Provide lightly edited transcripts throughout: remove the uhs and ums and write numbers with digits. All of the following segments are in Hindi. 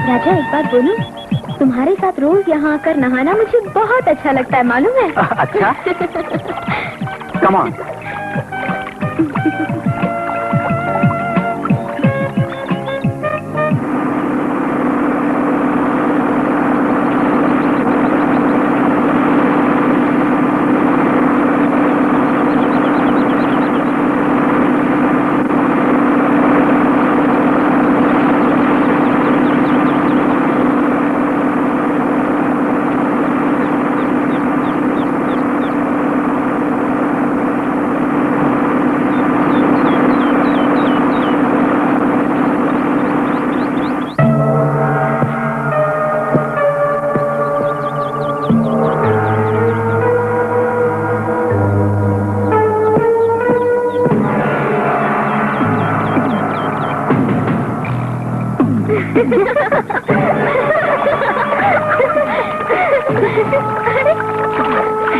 राजा, एक बात बोलूं? तुम्हारे साथ रोज यहाँ आकर नहाना मुझे बहुत अच्छा लगता है, मालूम है? अच्छा? Come on.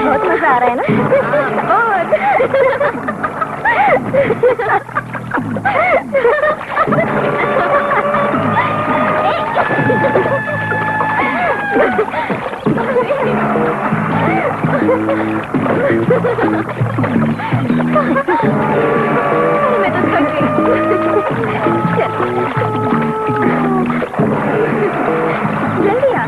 बहुत मजा आ रहा है ना? मैं तो थक गई। जल्दी आ।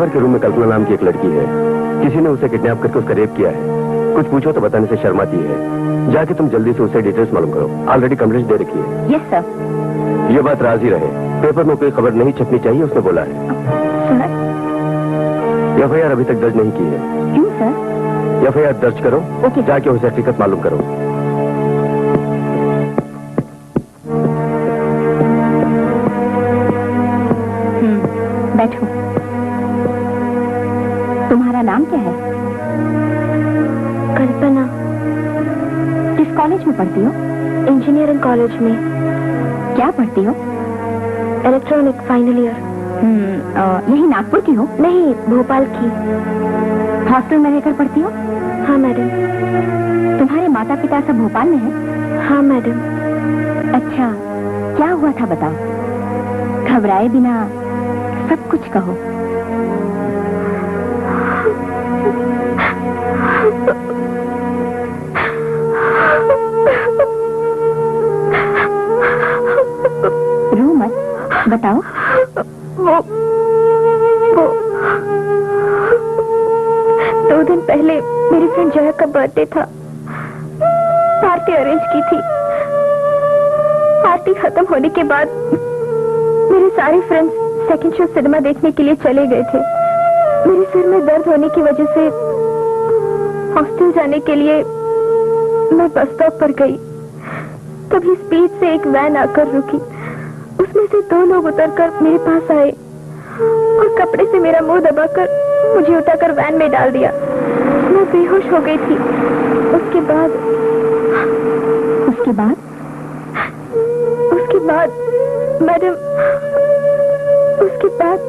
के रूम में कल्पना नाम की एक लड़की है। किसी ने उसे किडनैप करके उसका रेप किया है। कुछ पूछो तो बताने से शर्माती है। जाके तुम जल्दी से उसे डिटेल्स मालूम करो। ऑलरेडी कंप्लेंट दे रखी है। Yes sir. ये बात राजी रहे, पेपर में कोई खबर नहीं छपनी चाहिए, उसने बोला है। एफआईआर अभी तक दर्ज नहीं की है। क्यों सर? एफआईआर दर्ज करो। ओके। जाके उसे हकीकत मालूम करो। बैठो। तुम्हारा नाम क्या है? कल्पना। किस कॉलेज में पढ़ती हो? इंजीनियरिंग कॉलेज में। क्या पढ़ती हो? Electronic final year. यही नागपुर की हो? नहीं, भोपाल की। हॉस्टल में रहकर पढ़ती हो? हाँ मैडम। तुम्हारे माता पिता सब भोपाल में हैं? हाँ मैडम। अच्छा, क्या हुआ था बताओ। घबराए बिना सब कुछ कहो। बताओ। वो 2 दिन पहले मेरी फ्रेंड जया का बर्थडे था। पार्टी अरेंज की थी। पार्टी खत्म होने के बाद मेरे सारे फ्रेंड्स सेकंड शो सिनेमा देखने के लिए चले गए थे। मेरे सिर में दर्द होने की वजह से हॉस्टल जाने के लिए मैं बस स्टॉप पर गई। तभी स्पीड से एक वैन आकर रुकी। उसमें से 2 लोग उतरकर मेरे पास आए और कपड़े से मेरा मुंह दबाकर मुझे उठाकर वैन में डाल दिया। मैं बेहोश हो गई थी। उसके बाद मैडम, उसके बाद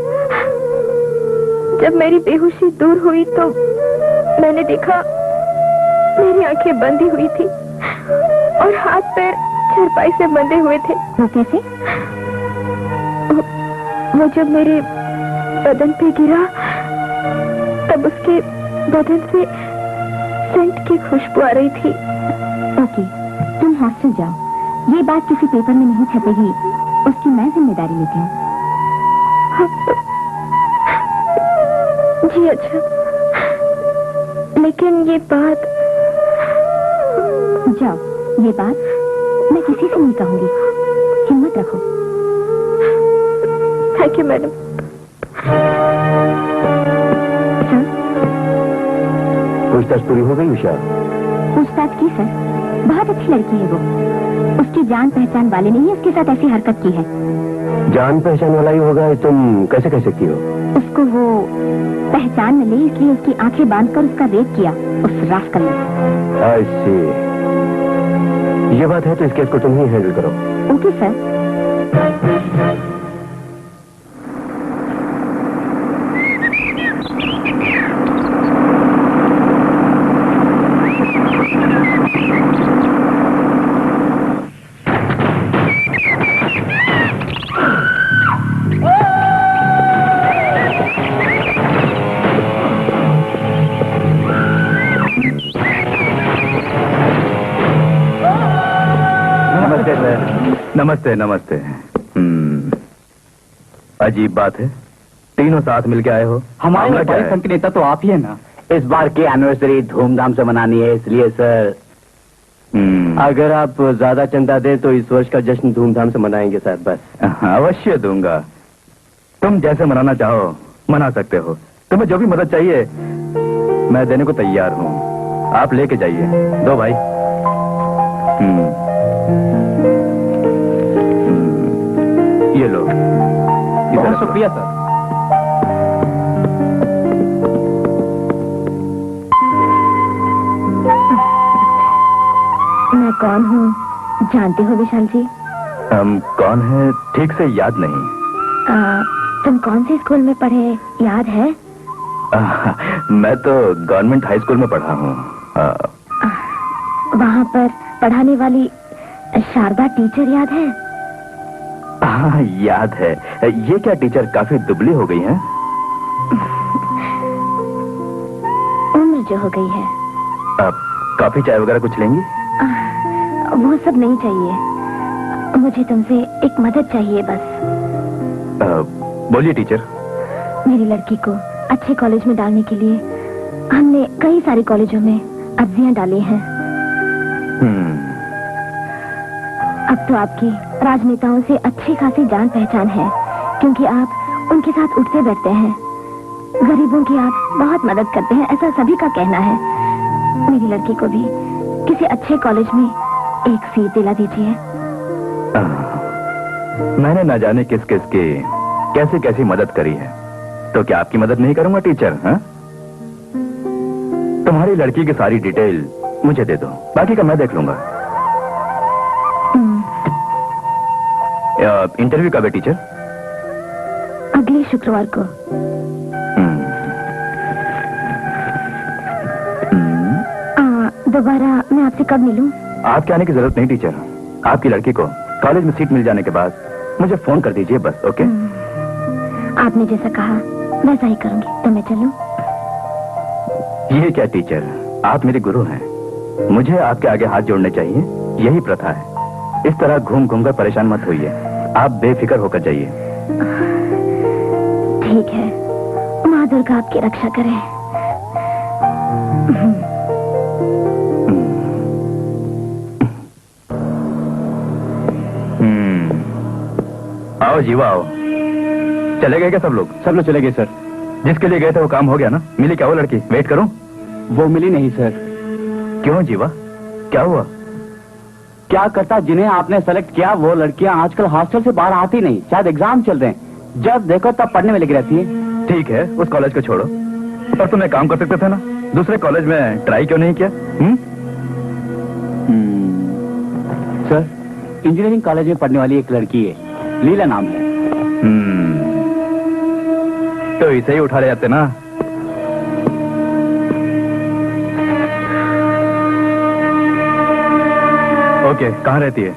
जब मेरी बेहोशी दूर हुई तो मैंने देखा मेरी आंखें बंदी हुई थी और हाथ पैर चारपाई से बंधे हुए थे। वो कैसे? वो जब मेरे बदन पे गिरा तब उसके बदन से सेंट की खुशबू आ रही थी। ओके, तुम हॉस्टल जाओ। ये बात किसी पेपर में नहीं छपेगी, उसकी मैं जिम्मेदारी लेती हूँ। जी अच्छा, लेकिन ये बात। जाओ, ये बात मैं किसी से नहीं कहूंगी। हिम्मत रखो। Thank you madam. सर, पूछताछ पूरी हो गई उषा? पूछताछ की सर। बहुत अच्छी लड़की है वो। उसकी जान पहचान वाले ने ही उसके साथ ऐसी हरकत की है। जान पहचान वाला ही होगा, तुम कैसे कह सकती हो? उसको वो पहचान मिले इसलिए उसकी आंखें बांधकर उसका रेप किया उस रास्कल ने। आई सी। ये बात है तो इस केस को तुम ही हैंडल करो। Okay sir. नमस्ते नमस्ते। अजीब बात है, तीनों साथ मिलके आए हो। हमारे व्यापारी संघ के नेता तो आप ही है ना। इस बार की एनिवर्सरी धूमधाम से मनानी है, इसलिए सर। अगर आप ज्यादा चंदा दें तो इस वर्ष का जश्न धूमधाम से मनाएंगे सर। बस अवश्य दूंगा। तुम जैसे मनाना चाहो मना सकते हो। तुम्हें जो भी मदद चाहिए मैं देने को तैयार हूँ। आप लेके जाइए। दो भाई। ये लो। बहुत शुक्रिया सर। मैं कौन हूँ जानते हो विशाल जी? हम कौन है ठीक से याद नहीं। तुम कौन से स्कूल में पढ़े याद है? मैं तो गवर्नमेंट हाई स्कूल में पढ़ा हूँ। वहाँ पर पढ़ाने वाली शारदा टीचर याद है? हाँ याद है। ये क्या टीचर काफी दुबली हो गई हैं? उम्र जो हो गई है। अब कॉफी चाय वगैरह कुछ लेंगी? वो सब नहीं चाहिए। मुझे तुमसे एक मदद चाहिए बस। बोलिए टीचर। मेरी लड़की को अच्छे कॉलेज में डालने के लिए हमने कई सारे कॉलेजों में अर्जियां डाली हैं। अब तो आपकी राजनेताओं से अच्छी खासी जान पहचान है, क्योंकि आप उनके साथ उठते बैठते हैं। गरीबों की आप बहुत मदद करते हैं, ऐसा सभी का कहना है। मेरी लड़की को भी किसी अच्छे कॉलेज में एक सीट दिला दीजिए। मैंने न जाने किस किस की कैसी कैसी मदद करी है, तो क्या आपकी मदद नहीं करूंगा टीचर? हाँ? तुम्हारी लड़की की सारी डिटेल मुझे दे दो, बाकी का मैं देख लूंगा। इंटरव्यू कब है टीचर? अगले शुक्रवार को। दोबारा मैं आपसे कब मिलूं? आपके आने की जरूरत नहीं टीचर। आपकी लड़की को कॉलेज में सीट मिल जाने के बाद मुझे फोन कर दीजिए बस। ओके? आपने जैसा कहा वैसा ही करूंगी। तो मैं चलूं? ये क्या टीचर, आप मेरे गुरु हैं, मुझे आपके आगे हाथ जोड़ने चाहिए, यही प्रथा है। इस तरह घूम घूम कर परेशान मत होइए, आप बेफिक्र होकर जाइए। ठीक है, माँ दुर्गा आपकी रक्षा करे। आओ जीवा आओ। चले गए क्या सब लोग? सब लोग चले गए सर। जिसके लिए गए थे वो काम हो गया ना? मिली क्या वो लड़की? वेट करूं? वो मिली नहीं सर। क्यों जीवा, क्या हुआ? क्या करता, जिन्हें आपने सेलेक्ट किया वो लड़कियां आजकल हॉस्टल से बाहर आती नहीं, शायद एग्जाम चल रहे हैं, जब देखो तब पढ़ने में लगी रहती है। ठीक है, उस कॉलेज को छोड़ो, पर तुम एक काम कर सकते थे ना, दूसरे कॉलेज में ट्राई क्यों नहीं किया? सर, इंजीनियरिंग कॉलेज में पढ़ने वाली एक लड़की है, लीला नाम है। तो इसे ही उठा ले जाते ना। ओके, कहाँ रहती है?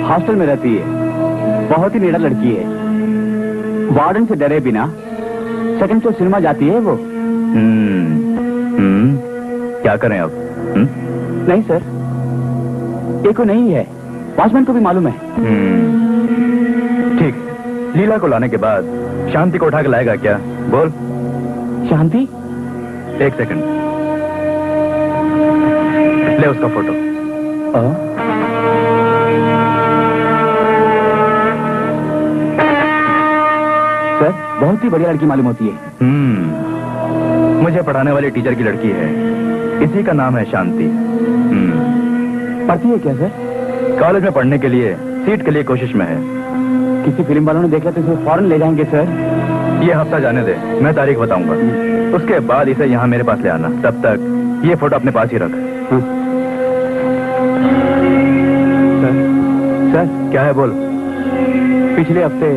हॉस्टल में रहती है, बहुत ही निडर लड़की है, वार्डन से डरे बिना सेकंड शो सिनेमा जाती है वो। क्या करें अब? नहीं सर, ये को नहीं है, वॉचमैन को भी मालूम है। ठीक, लीला को लाने के बाद शांति को उठा के लाएगा क्या? बोल। शांति? एक सेकंड, ले उसका फोटो। सर, बहुत ही बढ़िया लड़की मालूम होती है। मुझे पढ़ाने वाली टीचर की लड़की है, इसी का नाम है शांति। पढ़ती है क्या सर? कॉलेज में पढ़ने के लिए, सीट के लिए कोशिश में है। किसी फिल्म वालों ने देखा तो इसे फौरन ले जाएंगे सर। ये हफ्ता जाने दे, मैं तारीख बताऊंगा, उसके बाद इसे यहाँ मेरे पास ले आना। तब तक ये फोटो अपने पास ही रख। सर, क्या है? बोल। पिछले हफ्ते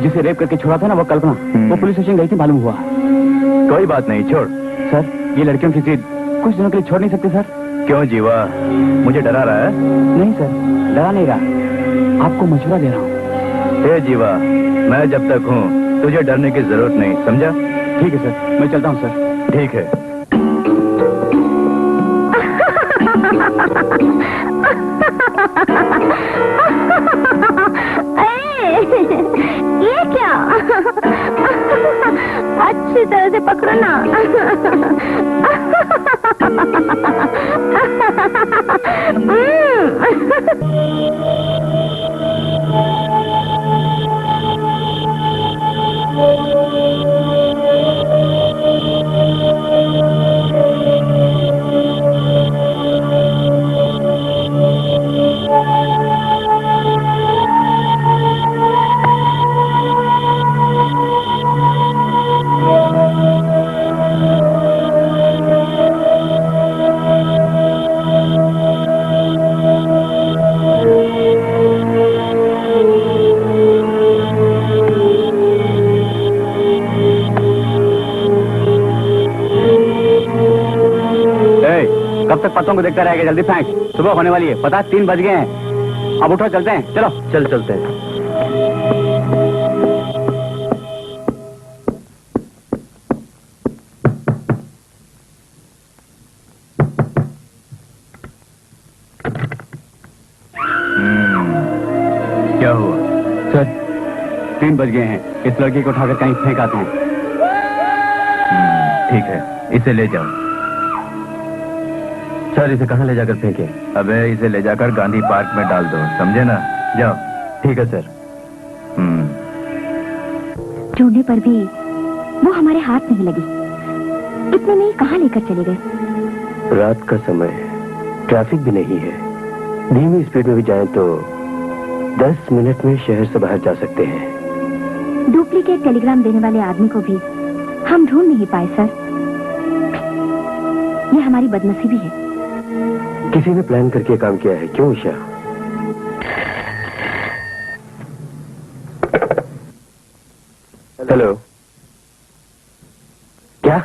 जिसे रेप करके छोड़ा था ना वो कल्पना, वो पुलिस स्टेशन गई थी, मालूम हुआ। कोई बात नहीं, छोड़। सर, ये लड़कियों की जिद कुछ दिनों के लिए छोड़ नहीं सकते सर। क्यों जीवा, मुझे डरा रहा है? नहीं सर, डरा नहीं रहा, आपको मशवरा दे रहा हूँ। हे जीवा, मैं जब तक हूँ तुझे डरने की जरूरत नहीं, समझा? ठीक है सर, मैं चलता हूँ सर। ठीक है। ये क्या? अच्छी तरह से पकड़ो ना। कब तक पत्तों को देखता रहेगा? जल्दी फेंक, सुबह होने वाली है, पता 3 बज गए हैं। अब उठो, चलते हैं। चलो चलते हैं। क्या हुआ? सर, 3 बज गए हैं, इस लड़की को उठाकर कहीं फेंक आते हैं। ठीक है, इसे ले जाओ। सर, इसे कहाँ ले जाकर फेंके? अबे, इसे ले जाकर गांधी पार्क में डाल दो, समझे ना? जाओ। ठीक है सर। ढूंढने पर भी वो हमारे हाथ नहीं लगी। इतने में ही कहाँ लेकर चले गए? रात का समय, ट्रैफिक भी नहीं है, धीमी स्पीड में भी जाएं तो 10 मिनट में शहर से बाहर जा सकते हैं। डुप्लीकेट टेलीग्राम देने वाले आदमी को भी हम ढूंढ नहीं पाए सर। ये हमारी बदनसीबी है। किसी ने प्लान करके काम किया है, क्यों उषा? हेलो, क्या?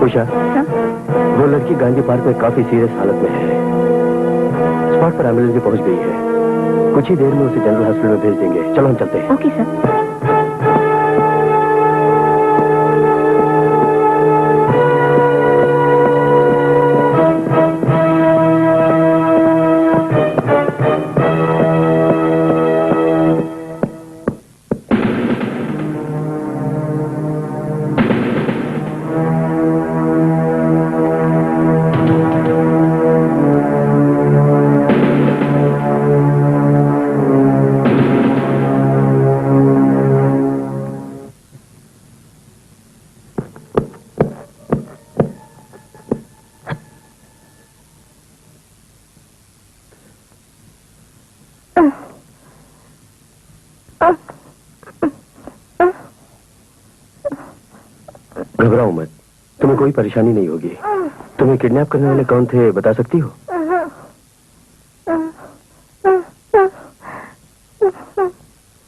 उषा, वो लड़की गांधी पार्क में काफी सीरियस हालत में है। स्पॉट पर एम्बुलेंस भी पहुंच गई है, कुछ ही देर में उसे जनरल हॉस्पिटल में भेज देंगे। चलो हम चलते हैं। Okay sir. घबराओ मत, तुम्हें कोई परेशानी नहीं होगी। तुम्हें किडनैप करने वाले कौन थे बता सकती हो?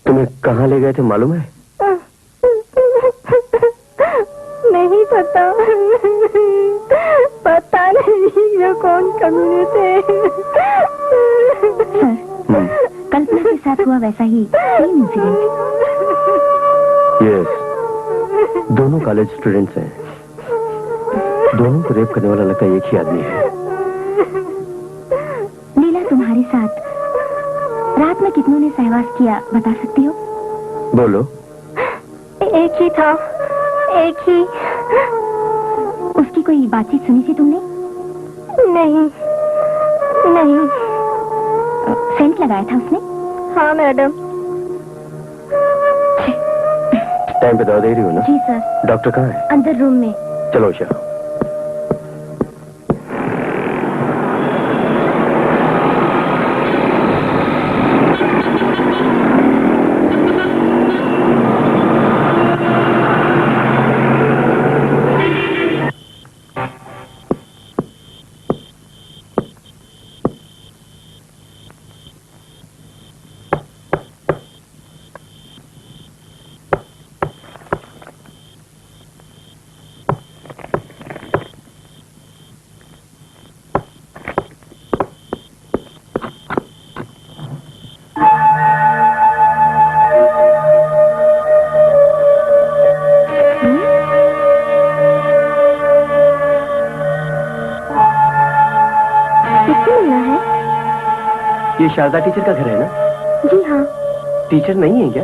तुम्हें कहाँ ले गए थे मालूम है? नहीं पता, पता नहीं ये कौन कमीने थे। सर, कल्पना के साथ हुआ वैसा ही सेम इंसिडेंट। यस, दोनों कॉलेज स्टूडेंट्स हैं। दोनों को रेप करने वाला लगता एक ही आदमी है। लीला, तुम्हारे साथ रात में कितनों ने सहवास किया बता सकती हो? बोलो। एक ही था, एक ही। उसकी कोई बातचीत सुनी थी तुमने? नहीं नहीं। सेंट लगाया था उसने? हाँ मैडम। टाइम पे दवा दे रही हो ना? जी सर। डॉक्टर कहाँ है? अंदर रूम में। चलो उषा। ये शारदा टीचर का घर है ना? जी हाँ। टीचर नहीं है क्या?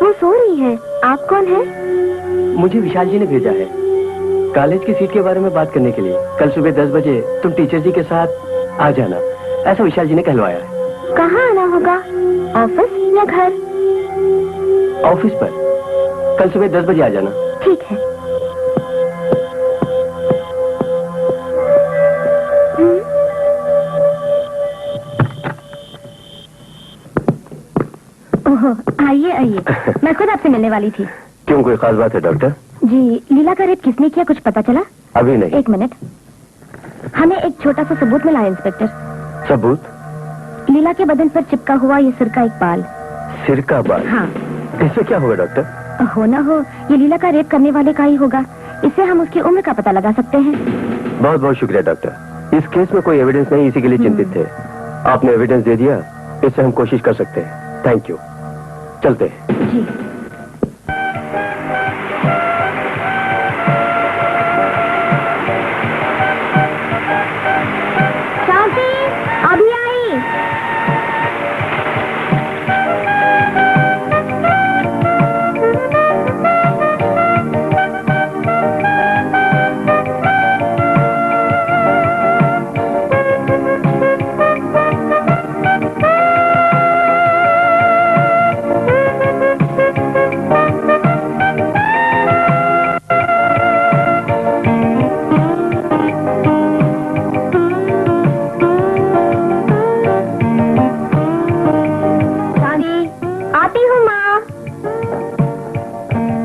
वो सो रही है। आप कौन है? मुझे विशाल जी ने भेजा है कॉलेज की सीट के बारे में बात करने के लिए। कल सुबह 10 बजे तुम टीचर जी के साथ आ जाना, ऐसा विशाल जी ने कहलवाया है। कहाँ आना होगा? ऑफिस या घर? ऑफिस पर। कल सुबह 10 बजे आ जाना। ठीक है। आइए आइए, मैं खुद आपसे मिलने वाली थी। क्यों, कोई खास बात है डॉक्टर? जी, लीला का रेप किसने किया कुछ पता चला? अभी नहीं। एक मिनट, हमें एक छोटा सा सबूत मिला है इंस्पेक्टर। सबूत? लीला के बदन पर चिपका हुआ ये सिर का एक बाल। सिर का बाल? हाँ। इससे क्या होगा डॉक्टर? हो ना हो, ये लीला का रेप करने वाले का ही होगा। इससे हम उसकी उम्र का पता लगा सकते हैं। बहुत बहुत शुक्रिया डॉक्टर। इस केस में कोई एविडेंस नहीं, इसी के लिए चिंतित थे। आपने एविडेंस दे दिया, इससे हम कोशिश कर सकते हैं। Thank you. चलते हैं। जी। शांति, अभी आई।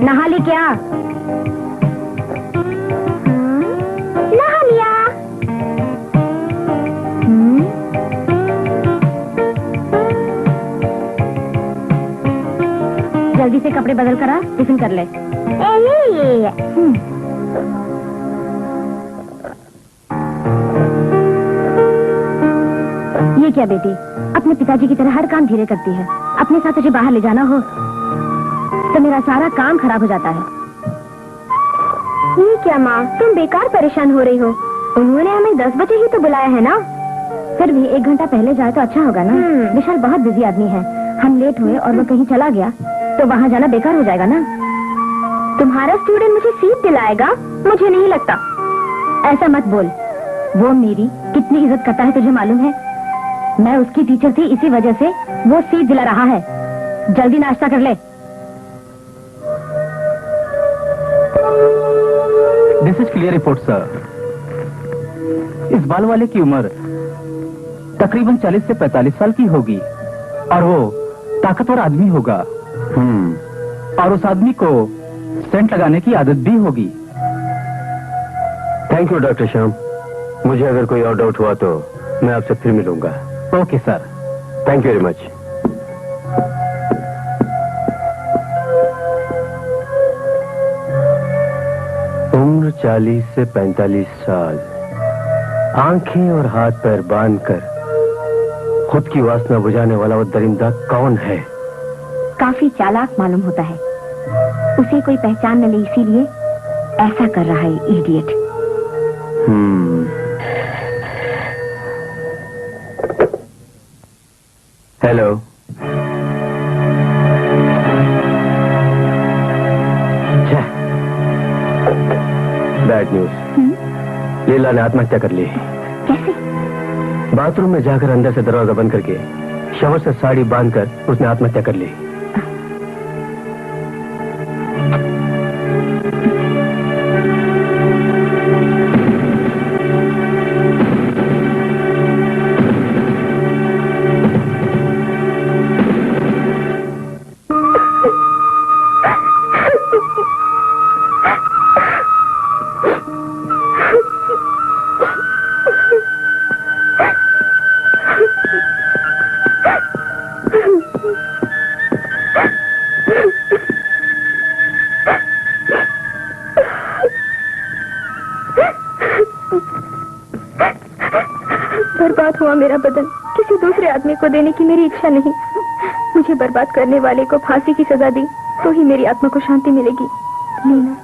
नहा ली क्या? नहा लिया। जल्दी से कपड़े बदल कर आ, टिफिन कर ले। ये क्या बेटी, अपने पिताजी की तरह हर काम धीरे करती है। अपने साथ तुझे बाहर ले जाना हो तो मेरा सारा काम खराब हो जाता है। ये क्या माँ, तुम बेकार परेशान हो रही हो। उन्होंने हमें 10 बजे ही तो बुलाया है ना। फिर भी 1 घंटा पहले जाए तो अच्छा होगा ना। विशाल बहुत बिजी आदमी है। हम लेट हुए और वो कहीं चला गया तो वहाँ जाना बेकार हो जाएगा ना। तुम्हारा स्टूडेंट मुझे सीट दिलाएगा? मुझे नहीं लगता। ऐसा मत बोल। वो मेरी कितनी इज्जत करता है तुझे मालूम है। मैं उसकी टीचर थी, इसी वजह से वो सीट दिला रहा है। जल्दी नाश्ता कर ले। This is clear report sir. इस बाल वाले की उम्र तकरीबन 40 से 45 साल की होगी और वो ताकतवर आदमी होगा। और उस आदमी को सेंट लगाने की आदत भी होगी। Thank you doctor Shyam. मुझे अगर कोई और डाउट हुआ तो मैं आपसे फिर मिलूंगा। Okay sir. Thank you very much. उम्र 40 से 45 साल, आंखें और हाथ पैर बांधकर खुद की वासना बुझाने वाला वो दरिंदा कौन है? काफी चालाक मालूम होता है। उसे कोई पहचान न ले, इसीलिए ऐसा कर रहा है idiot. Hello. Bad news. Leela ने आत्महत्या कर ली। कैसे? बाथरूम में जाकर अंदर से दरवाजा बंद करके शवर से साड़ी बांधकर उसने आत्महत्या कर ली। बर्बाद हुआ मेरा बदन किसी दूसरे आदमी को देने की मेरी इच्छा नहीं। मुझे बर्बाद करने वाले को फांसी की सजा दी तो ही मेरी आत्मा को शांति मिलेगी। नीना,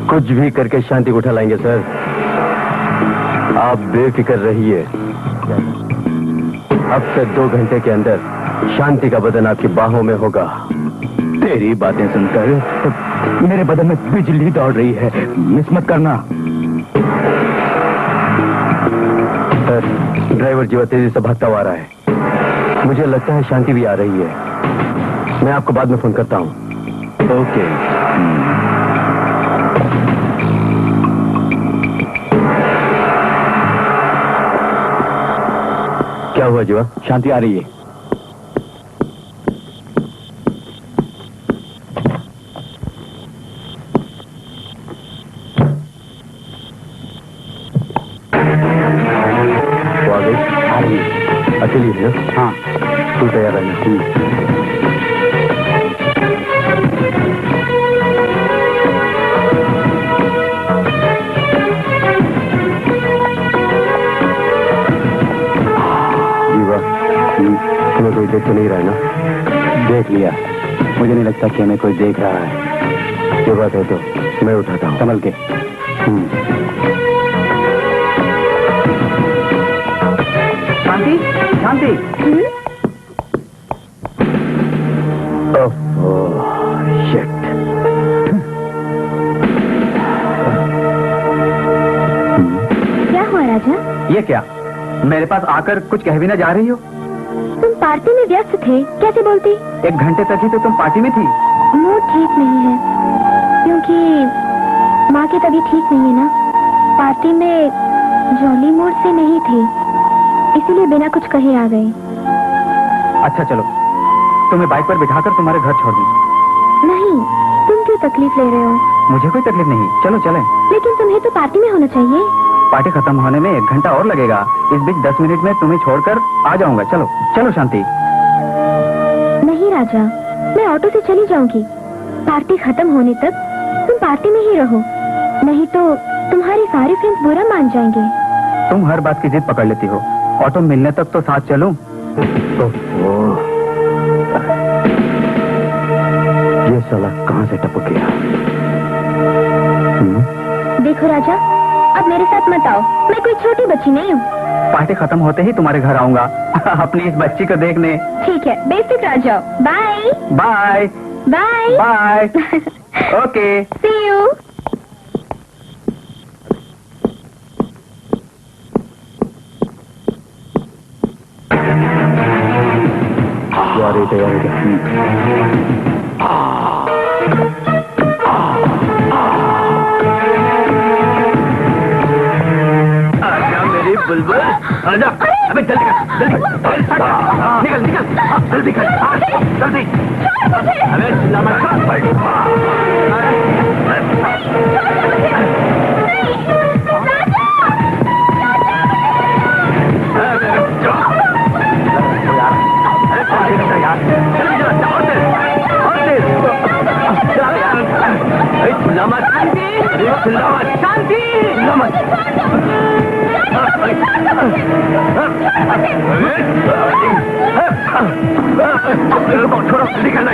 कुछ भी करके शांति को उठा लाएंगे सर, आप बेफिक्र रहिए। अब से 2 घंटे के अंदर शांति का बदन आपकी बाहों में होगा। तेरी बातें सुनकर मेरे बदन में बिजली दौड़ रही है, मिस मत करना। सर, ड्राइवर जीवा तेजी से भागता हुआ आ रहा है। मुझे लगता है शांति भी आ रही है। मैं आपको बाद में फोन करता हूँ। ओके। क्या हुआ जीवा? शांति आ रही है। वो आ गई? अकेली है ना? हाँ। तू तैयार रहना। तुम्हें कोई देख तो नहीं रहा है ना? देख लिया। मुझे नहीं लगता कि हमें कोई देख रहा है। ये बात है तो मैं उठाता हूँ। संभल के। शांति, शांति। शिट। क्या हुआ राजा? ये क्या? मेरे पास आकर कुछ कह भी ना जा रही हो? तुम पार्टी में व्यस्त थे, कैसे बोलती? 1 घंटे तक ही तो तुम पार्टी में थी। मूड ठीक नहीं है, क्योंकि माँ की तबीयत ठीक नहीं है ना। पार्टी में जॉली मूड से नहीं थी, इसीलिए बिना कुछ कहे आ गए। अच्छा चलो, तुम्हें बाइक पर बिठाकर तुम्हारे घर छोड़ दूं। नहीं, तुम क्यों तकलीफ ले रहे हो? मुझे कोई तकलीफ नहीं, चलो चलें। लेकिन तुम्हें तो पार्टी में होना चाहिए। पार्टी खत्म होने में 1 घंटा और लगेगा। इस बीच 10 मिनट में तुम्हें छोड़कर आ जाऊंगा। चलो चलो शांति। राजा, मैं ऑटो से चली जाऊंगी। पार्टी खत्म होने तक तुम पार्टी में ही रहो, नहीं तो तुम्हारे सारे फ्रेंड्स बुरा मान जाएंगे। तुम हर बात की जिद पकड़ लेती हो। ऑटो मिलने तक तो साथ चलूं? ये साला कहाँ से टपक गया? देखो राजा, अब मेरे साथ मत आओ, मैं कोई छोटी बच्ची नहीं हूँ। पार्टी खत्म होते ही तुम्हारे घर आऊंगा अपनी इस बच्ची को देखने। ठीक है, बेफिक्र आ जाओ। Bye bye bye bye. Okay, see you. तैयार हो गया। मेरी बुलबुल आजा। अबे जल्दी कर, जल्दी निकल निकल, जल्दी कर, जल्दी। अबे चिल्ला मत। शांति, छोड़ो, निकलना।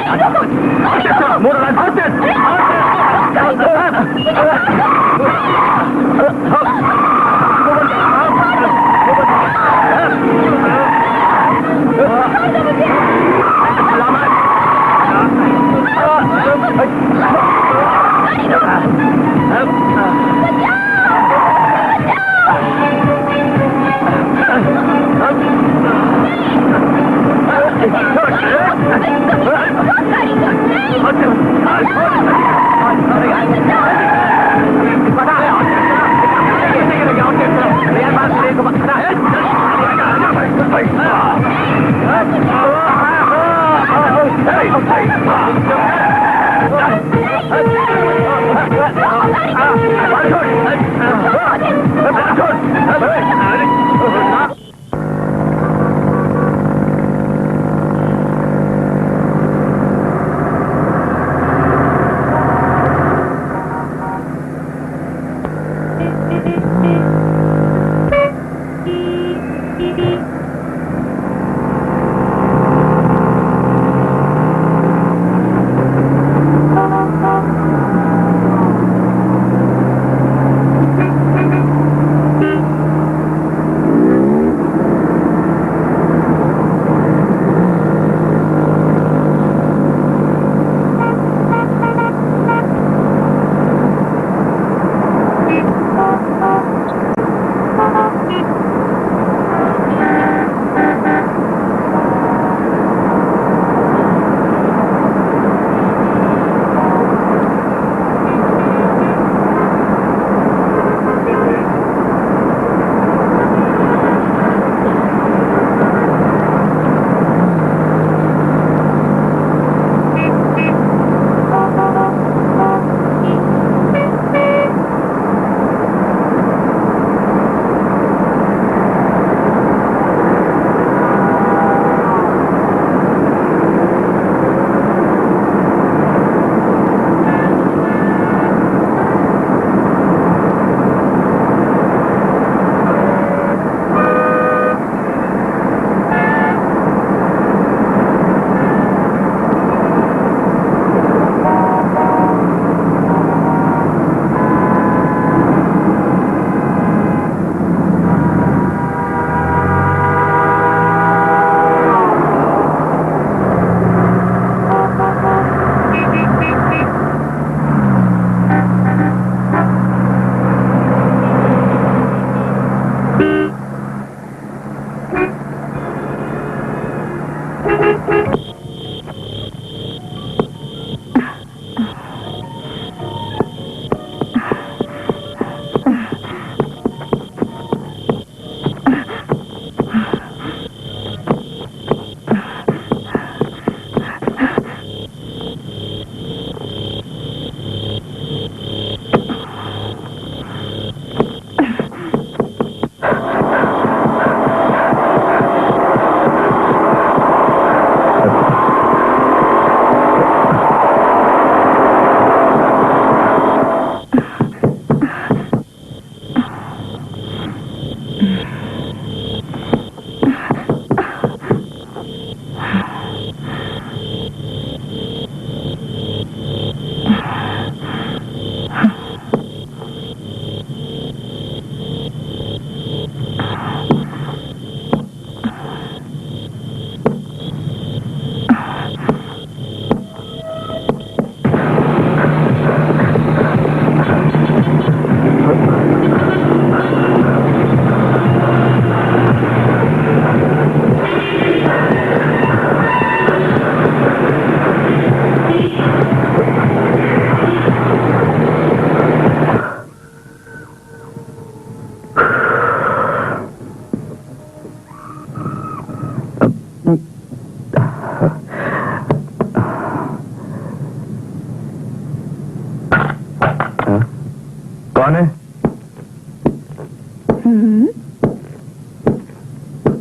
कौन है?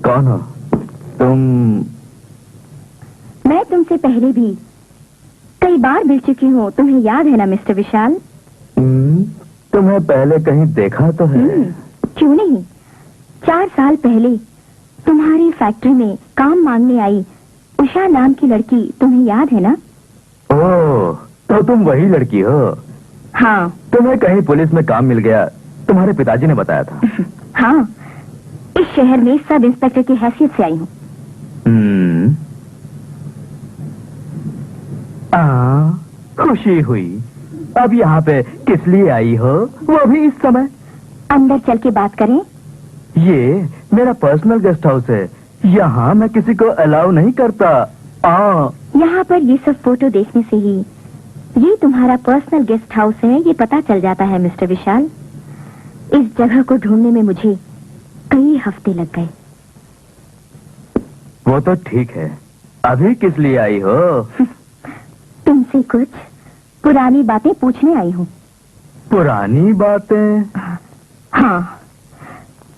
कौन हो तुम? मैं तुमसे पहले भी कई बार मिल चुकी हूँ, तुम्हें याद है ना मिस्टर विशाल? तुम्हें पहले कहीं देखा तो है? क्यों नहीं। 4 साल पहले तुम्हारी फैक्ट्री में काम मांगने आई उषा नाम की लड़की, तुम्हें याद है ना? ओह, तो तुम वही लड़की हो? हाँ। तुम्हें कहीं पुलिस में काम मिल गया, तुम्हारे पिताजी ने बताया था। हाँ, इस शहर में सब इंस्पेक्टर की हैसियत से आई हूँ। खुशी हुई। अब यहाँ पे किस लिए आई हो, वो भी इस समय? अंदर चल के बात करें? ये मेरा पर्सनल गेस्ट हाउस है, यहाँ मैं किसी को अलाउ नहीं करता। यहाँ पर ये सब फोटो देखने से ही ये तुम्हारा पर्सनल गेस्ट हाउस है ये पता चल जाता है मिस्टर विशाल। इस जगह को ढूंढने में मुझे कई हफ्ते लग गए। वो तो ठीक है, अभी किस लिए आई हो? तुमसे कुछ पुरानी बातें पूछने आई हूँ। पुरानी बातें? हाँ,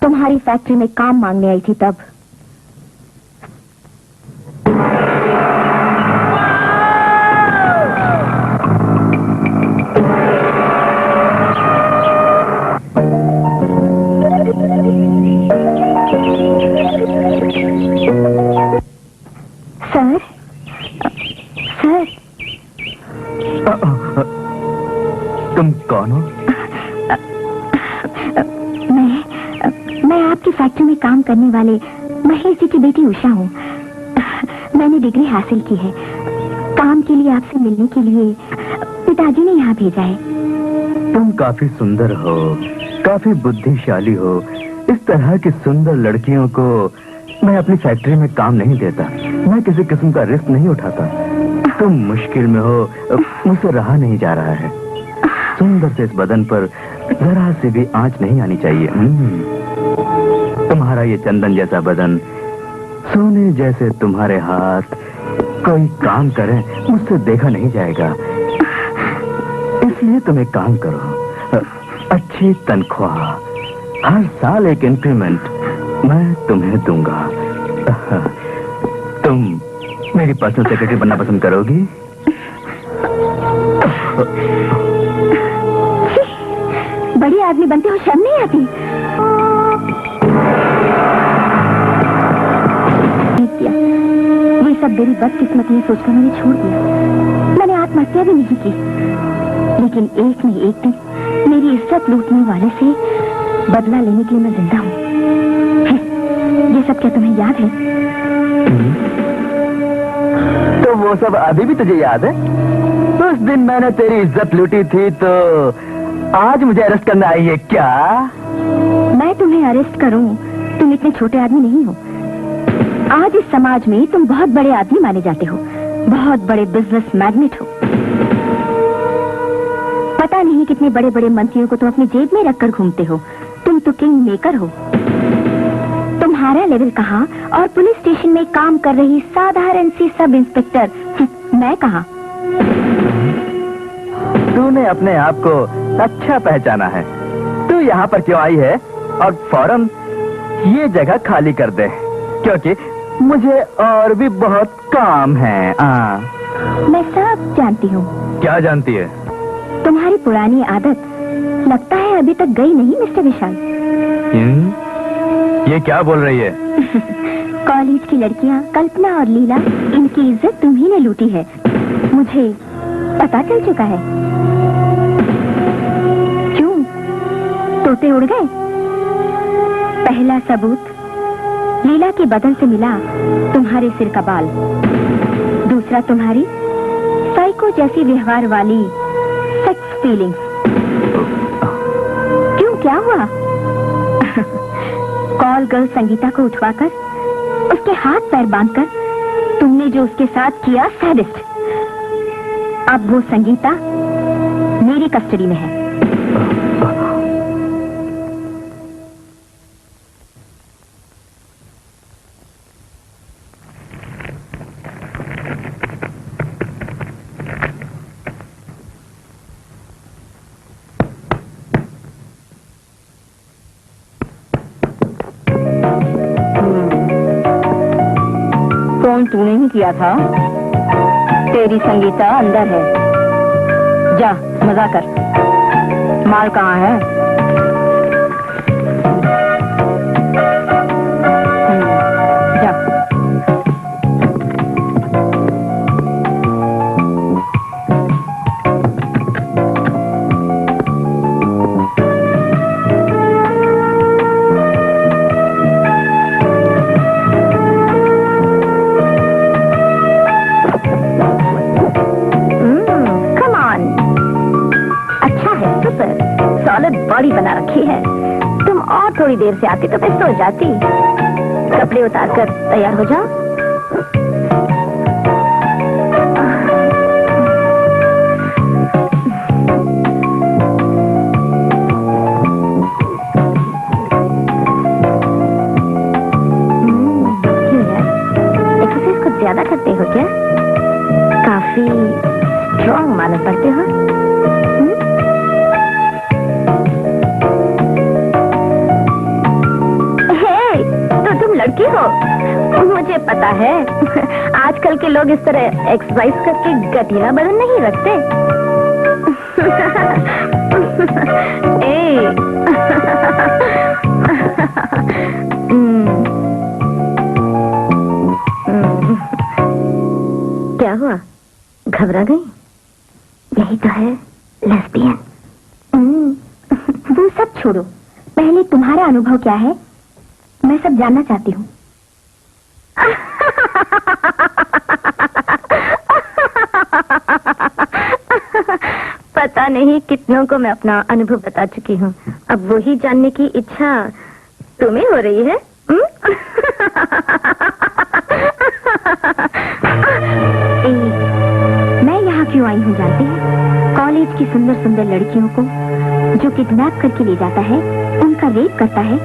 तुम्हारी फैक्ट्री में काम मांगने आई थी तब। सर, सर, तुम कौन हो? मैं आपकी फैक्ट्री में काम करने वाले महेश जी की बेटी उषा हूँ। मैंने डिग्री हासिल की है। काम के लिए आपसे मिलने के लिए पिताजी ने यहाँ भेजा है। तुम काफी सुंदर हो, काफी बुद्धिशाली हो। इस तरह की सुंदर लड़कियों को मैं अपनी फैक्ट्री में काम नहीं देता। मैं किसी किस्म का रिस्क नहीं उठाता। तुम मुश्किल में हो, मुझसे रहा नहीं जा रहा है। सुंदर से इस बदन पर जरा से भी आंच नहीं आनी चाहिए। तुम्हारा ये चंदन जैसा बदन, सोने जैसे तुम्हारे हाथ, कोई काम करें मुझसे देखा नहीं जाएगा। इसलिए तुम एक काम करो, अच्छी तनख्वाह, हर साल एक इंक्रीमेंट मैं तुम्हें दूंगा। तुम मेरी पर्सनल सेक्रेटरी बनना पसंद करोगी? बड़ी आदमी बनते हो, शर्म नहीं आती? ये सब मेरी बदकिस्मती सोचकर मैंने छोड़ दिया। मैंने आत्महत्या भी नहीं की, लेकिन एक न एक दिन मेरी इज्जत लूटने वाले से बदला लेने के लिए मैं जिंदा हूँ। ये सब क्या तुम्हें याद है? तो वो सब अभी भी तुझे याद है? उस दिन मैंने तेरी इज्जत लूटी थी, तो आज मुझे अरेस्ट करना आई है क्या? मैं तुम्हें अरेस्ट करूं? तुम इतने छोटे आदमी नहीं हो। आज इस समाज में तुम बहुत बड़े आदमी माने जाते हो, बहुत बड़े बिजनेस मैग्नेट हो। पता नहीं कितने बड़े बड़े मंत्रियों को तुम अपनी जेब में रखकर घूमते हो। तुम तो किंग मेकर हो। तुम्हारा लेवल कहाँ, और पुलिस स्टेशन में काम कर रही साधारण सी सब इंस्पेक्टर मैं कहाँ? तूने अपने आप को अच्छा पहचाना है। तू यहाँ पर क्यों आई है? और फौरन ये जगह खाली कर दे, क्योंकि मुझे और भी बहुत काम है। मैं सब जानती हूँ। क्या जानती है? तुम्हारी पुरानी आदत लगता है अभी तक गई नहीं मिस्टर विशाल। ये क्या बोल रही है? कॉलेज की लड़कियाँ कल्पना और लीला, इनकी इज्जत तुम्ही ने लूटी है, मुझे पता चल चुका है। क्यों, तोते उड़ गए? पहला सबूत लीला के बदन से मिला तुम्हारे सिर का बाल। दूसरा तुम्हारी साइको जैसी व्यवहार वाली सेक्स फीलिंग्स। क्यों, क्या हुआ? कॉल गर्ल संगीता को उठवाकर उसके हाथ पैर बांधकर तुमने जो उसके साथ किया, सैडिस्ट। अब वो संगीता मेरी कस्टडी में है। नहीं किया था। तेरी संगीता अंदर है, जा मजा कर। माल कहाँ है? जा। सॉलिड बॉडी बना रखी है। तुम और थोड़ी देर से आती तो मैं सो जाती। कपड़े उतार कर तैयार हो जाओ। क्यों यार, एक्सरसाइज कुछ ज्यादा करते हो क्या? काफी स्ट्रॉन्ग मालूम पड़ते हो। लड़की हो, मुझे पता है। आजकल के लोग इस तरह एक्सरसाइज करके गठीला बदन नहीं रखते। क्या हुआ, घबरा गई? यही तो है लेस्बियन। वो सब छोड़ो, पहले तुम्हारा अनुभव क्या है मैं सब जानना चाहती हूँ। पता नहीं कितनों को मैं अपना अनुभव बता चुकी हूँ, अब वही जानने की इच्छा तुम्हें हो रही है। मैं यहाँ क्यों आई हूँ जानती है? कॉलेज की सुंदर सुंदर लड़कियों को जो किडनैप करके ले जाता है, उनका रेप करता है,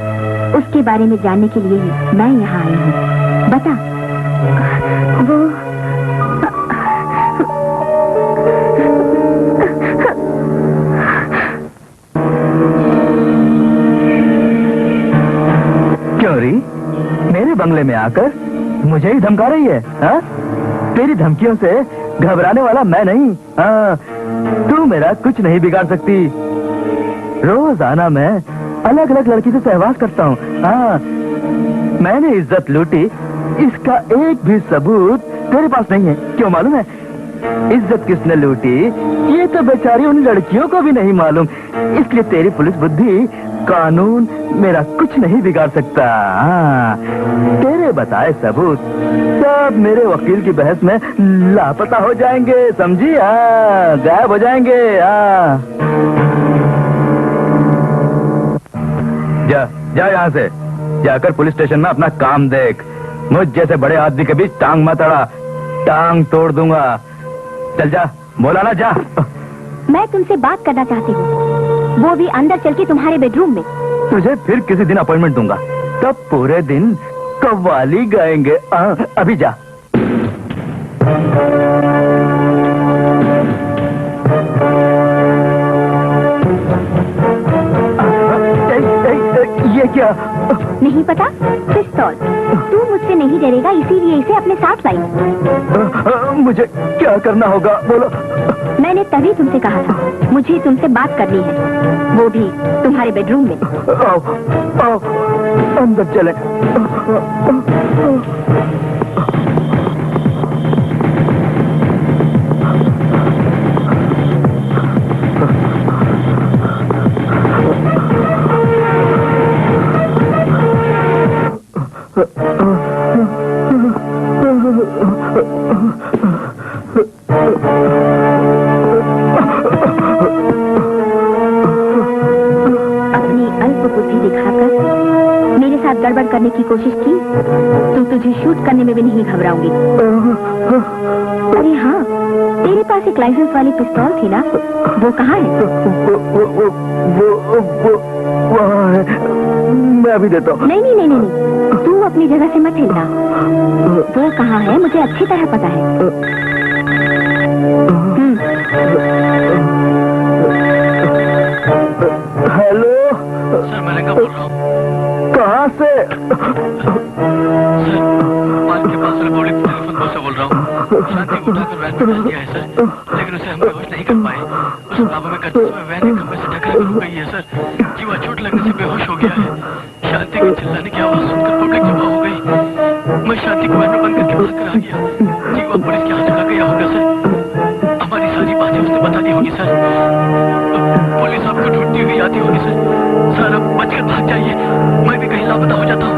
उसके बारे में जानने के लिए ही मैं यहाँ आई हूँ। बता, वो क्यों री, मेरे बंगले में आकर मुझे ही धमका रही है? हा? तेरी धमकियों से घबराने वाला मैं नहीं। हाँ, तू मेरा कुछ नहीं बिगाड़ सकती। रोजाना मैं अलग अलग लड़की से सहवास करता हूँ। हाँ, मैंने इज्जत लूटी, इसका एक भी सबूत तेरे पास नहीं है। क्यों मालूम है? इज्जत किसने लूटी ये तो बेचारी उन लड़कियों को भी नहीं मालूम। इसलिए तेरी पुलिस बुद्धि, कानून मेरा कुछ नहीं बिगाड़ सकता। हाँ, तेरे बताए सबूत सब मेरे वकील की बहस में लापता हो जाएंगे, समझी? हाँ, गायब हो जाएंगे। हाँ, जा यहाँ से, जाकर पुलिस स्टेशन में अपना काम देख। मुझ जैसे बड़े आदमी के बीच टांग मत अड़ा, टांग तोड़ दूंगा। चल जा, बोला ना, जा। मैं तुमसे बात करना चाहती हूँ, वो भी अंदर चल के तुम्हारे बेडरूम में। तुझे फिर किसी दिन अपॉइंटमेंट दूंगा, तब पूरे दिन कव्वाली गाएंगे। अभी जा। ये क्या? नहीं पता? पिस्तौल। तू मुझसे नहीं डरेगा, इसीलिए इसे अपने साथ लाई। मुझे क्या करना होगा, बोलो। मैंने तभी तुमसे कहा था, मुझे तुमसे बात करनी है, वो भी तुम्हारे बेडरूम में। आओ, आओ, अंदर चले। अपनी अल्प बुद्धि दिखाकर मेरे साथ गड़बड़ करने की कोशिश की तो तुझे शूट करने में भी नहीं घबराऊंगी। अरे हाँ, तेरे पास एक लाइसेंस वाली पिस्तौल थी ना, वो कहाँ है? वहाँ है, मैं अभी देता हूँ। नहीं नहीं नहीं नहीं, तू अपनी जगह से मत हिलना। वो कहाँ है मुझे अच्छी तरह पता है। हेलो सर, मैं लंका बोल रहा हूँ। कहाँ से? सर, पार्क के पास रिपब्लिक टेलीफोन बूथ से बोल शांति को उठाकर वैन में डाल दिया है सर, लेकिन उसे हम बेहोश नहीं कर पाए। उस लावा में करते समय वैन एक खंभे से टकरा कर रुक गई है सर। जीवा चोट लगने से बेहोश हो गया है। शांति के चिल्लाने की आवाज सुनकर पब्लिक जमा हो गई। मैं शांति को वैन में बंद करके भाग कर आ गया। जीवा पुलिस के हाथ चला गया होगा सर। हमारी सारी बातें उसने बता दी होगी सर। पुलिस आपको ढूंढती हुई आती होगी सर। सर अब बचकर भाग जाइए, मैं भी कहीं लापता हो जाता हूँ।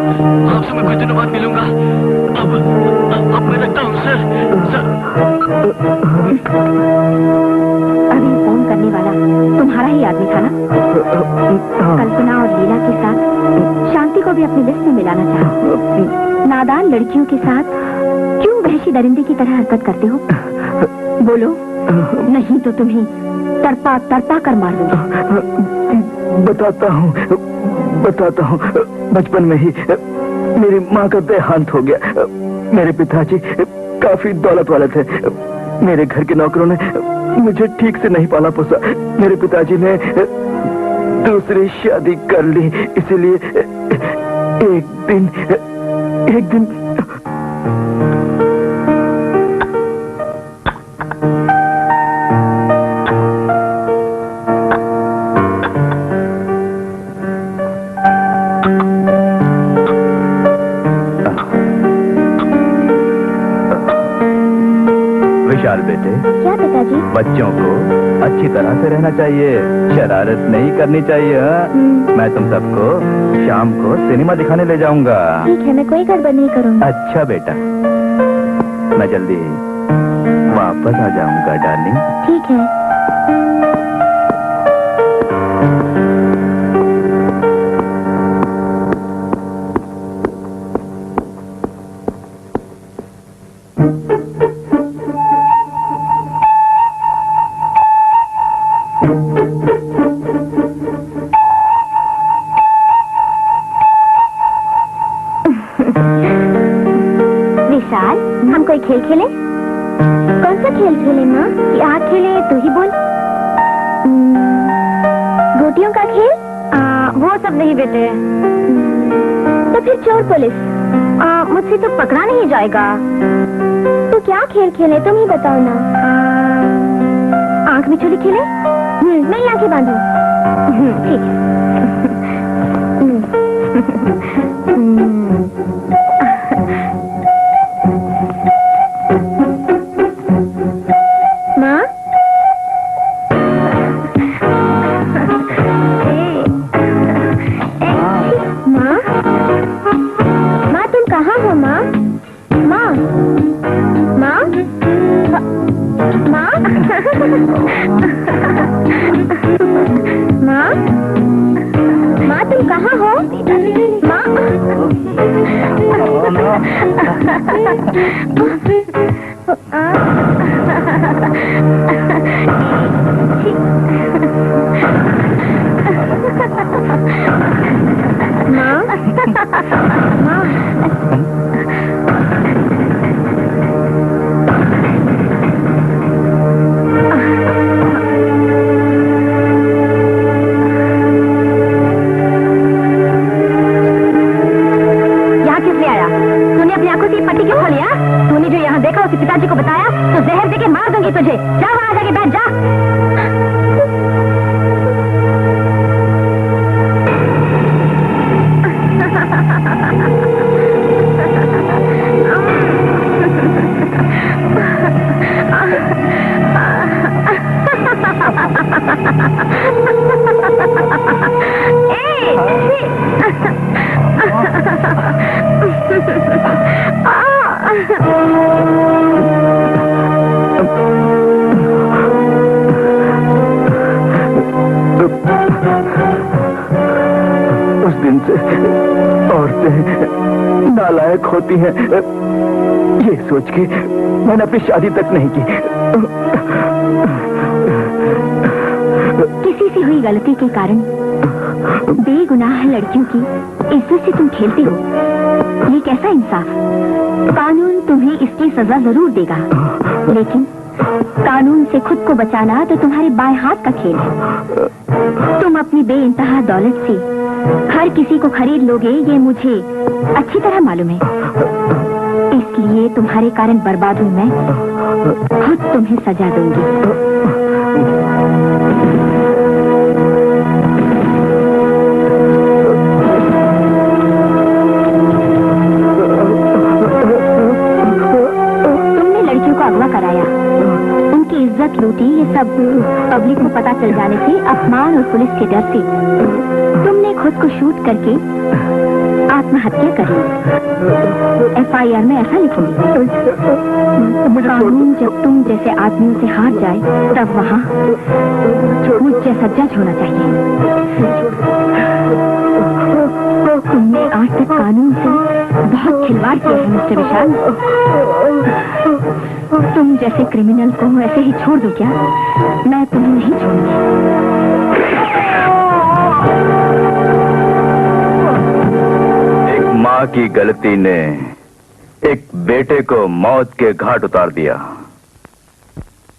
आपसे मैं कुछ दिनों बाद मिलूंगा। अब मैं रखता हूँ सर। अभी फोन करने वाला तुम्हारा ही आदमी था ना? कल्पना और लीला के साथ शांति को भी अपनी लिस्ट में मिलाना चाहा। नादान लड़कियों के साथ क्यों वहशी दरिंदे की तरह हरकत करते हो? बोलो, नहीं तो तुम्हें तड़पा तड़पा कर मार दूंगी। बताता हूँ। बचपन में ही मेरी माँ का देहांत हो गया। मेरे पिताजी काफी दौलत वाले थे। मेरे घर के नौकरों ने मुझे ठीक से नहीं पाला पोसा। मेरे पिताजी ने दूसरी शादी कर ली, इसलिए एक दिन विशाल बेटे, क्या पिताजी? बच्चों को अच्छी तरह से रहना चाहिए, शरारत नहीं करनी चाहिए। मैं तुम सबको शाम को सिनेमा दिखाने ले जाऊंगा। ठीक है, मैं कोई गड़बड़ नहीं करूंगा। अच्छा बेटा, मैं जल्दी वापस आ जाऊंगा डार्लिंग। ठीक है। विशाल, हम कोई खेल खेले? कौन सा खेल खेले माँ? क्या खेले तू ही बोल। गोटियों का खेल? वो सब नहीं बेटे। तो फिर चोर पुलिस? मुझसे तो पकड़ा नहीं जाएगा। तो क्या खेल खेले तुम ही बताओ ना। आंख मिचोली खेले? मैं आंखें बांधू। ठीक है। माँ? माँ? माँ तुम कहाँ हो माँ? माँ? माँ? माँ? माँ? माँ तुम कहाँ हो? माँ? पिताजी को बताया तो जहर देके मार दूंगी तुझे। जा वहां जाके बैठ जा। उस दिन से औरतें नालायक होती हैं, ये सोच के मैंने अपनी शादी तक नहीं की। किसी से हुई गलती के कारण बेगुनाह लड़कियों की इज्जत से तुम खेलते हो, ये कैसा इंसाफ? कानून तुम्हें इसकी सजा जरूर देगा, लेकिन कानून से खुद को बचाना तो तुम्हारे बाएं हाथ का खेल है। तुम अपनी बेइंतहा दौलत से हर किसी को खरीद लोगे, ये मुझे अच्छी तरह मालूम है। इसलिए ये तुम्हारे कारण बर्बाद हुई मैं खुद तुम्हें सजा दूंगी। तुमने लड़कियों को अगवा कराया, उनकी इज्जत लूटी, ये सब पब्लिक को पता चल जाने से, अपमान और पुलिस के डर से तुमने खुद को शूट करके आत्महत्या कर ली। FIR में ऐसा लिखूंगी। कानून जब तुम जैसे आदमियों से हार जाए तब वहाँ मुझ जैसा जज होना चाहिए। तुमने आज तक कानून से बहुत खिलवाड़ किया है मिस्टर विशाल। तुम जैसे क्रिमिनल को ऐसे ही छोड़ दूं क्या? मैं तुम्हें नहीं छोड़ूंगी। एक माँ की गलती ने एक बेटे को मौत के घाट उतार दिया।